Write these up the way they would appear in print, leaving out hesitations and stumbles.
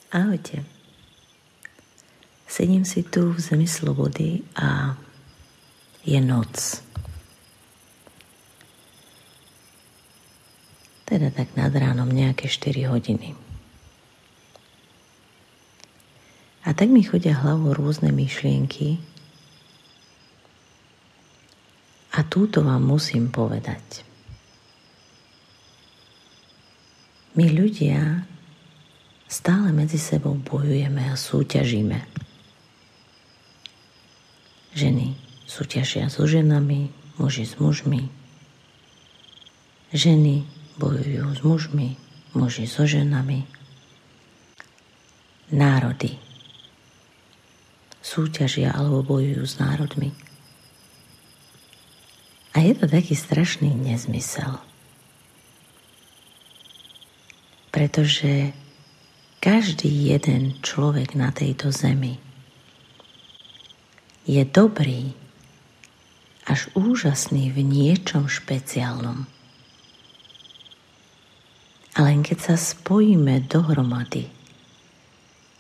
Ahojte. Sedím si tu v zemi slobody a je noc. Teda tak nad ránom nejaké 4 hodiny. A tak mi chodia hlavou rôzne myšlienky a túto vám musím povedať. My ľudia stále medzi sebou bojujeme a súťažíme. Ženy súťažia so ženami, muži s mužmi. Ženy bojujú s mužmi, muži so ženami. Národy súťažia alebo bojujú s národmi. A je to taký strašný nezmysel. Pretože každý jeden človek na tejto zemi je dobrý až úžasný v niečom špeciálnom. A len keď sa spojíme dohromady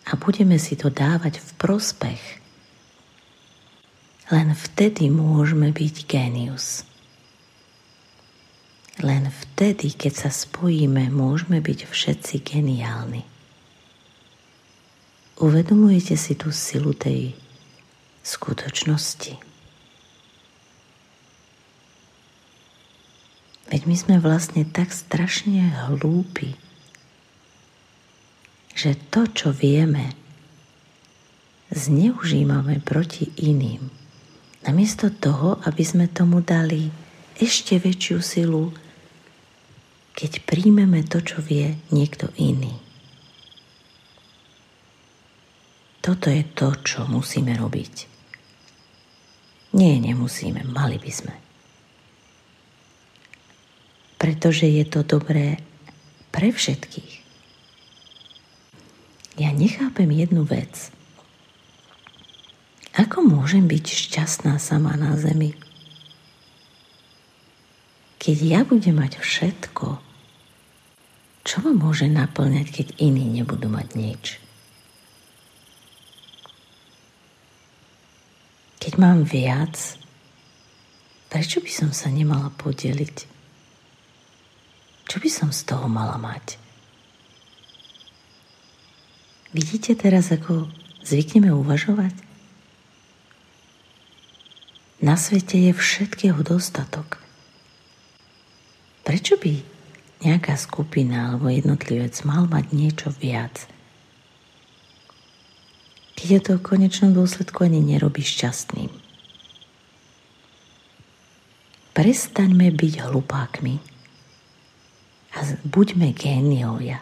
a budeme si to dávať v prospech, len vtedy môžeme byť génius. Len vtedy, keď sa spojíme, môžeme byť všetci geniálni. Uvedomujete si tú silu tej skutočnosti? Veď my sme vlastne tak strašne hlúpi, že to, čo vieme, zneužívame proti iným. Namiesto toho, aby sme tomu dali ešte väčšiu silu, keď príjmeme to, čo vie niekto iný. Toto je to, čo musíme robiť. Nie, nemusíme, mali by sme. Pretože je to dobré pre všetkých. Ja nechápem jednu vec. Ako môžem byť šťastná sama na zemi? Keď ja budem mať všetko, čo ma môže naplňať, keď iní nebudú mať nič? Keď mám viac, prečo by som sa nemala podeliť? Čo by som z toho mala mať? Vidíte teraz, ako zvykneme uvažovať? Na svete je všetkého dostatok. Prečo by nejaká skupina alebo jednotlivec mal mať niečo viac? Keď je to v konečnom dôsledku ani nerobí šťastným. Prestaňme byť hlupákmi a buďme géniovia.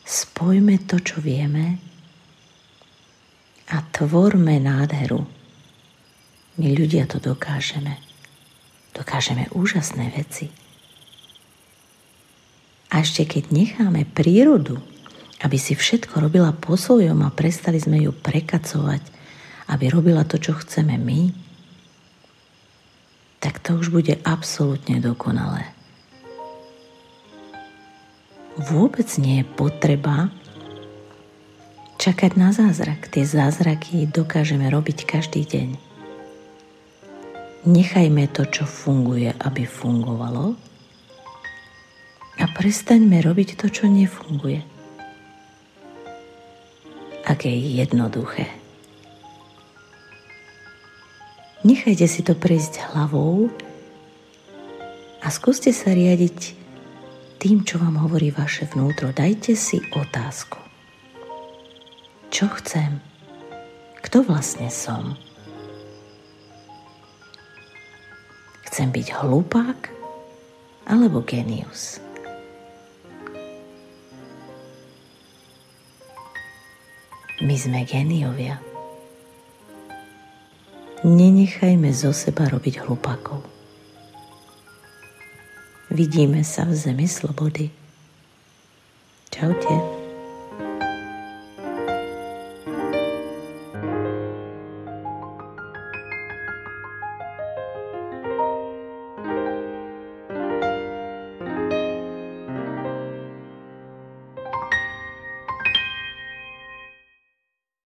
Spojme to, čo vieme a tvorme nádheru. My ľudia to dokážeme. Dokážeme úžasné veci. A ešte keď necháme prírodu, aby si všetko robila po svojom a prestali sme ju prekacovať, aby robila to, čo chceme my, tak to už bude absolútne dokonalé. Vôbec nie je potreba čakať na zázrak. Tie zázraky dokážeme robiť každý deň. Nechajme to, čo funguje, aby fungovalo a prestaňme robiť to, čo nefunguje. Aké je jednoduché. Nechajte si to prejsť hlavou a skúste sa riadiť tým, čo vám hovorí vaše vnútro. Dajte si otázku. Čo chcem? Kto vlastne som? Chcem byť hlupák alebo génius? My sme géniovia. Nenechajme zo seba robiť hlupákov. Vidíme sa v zemi slobody. Čaute.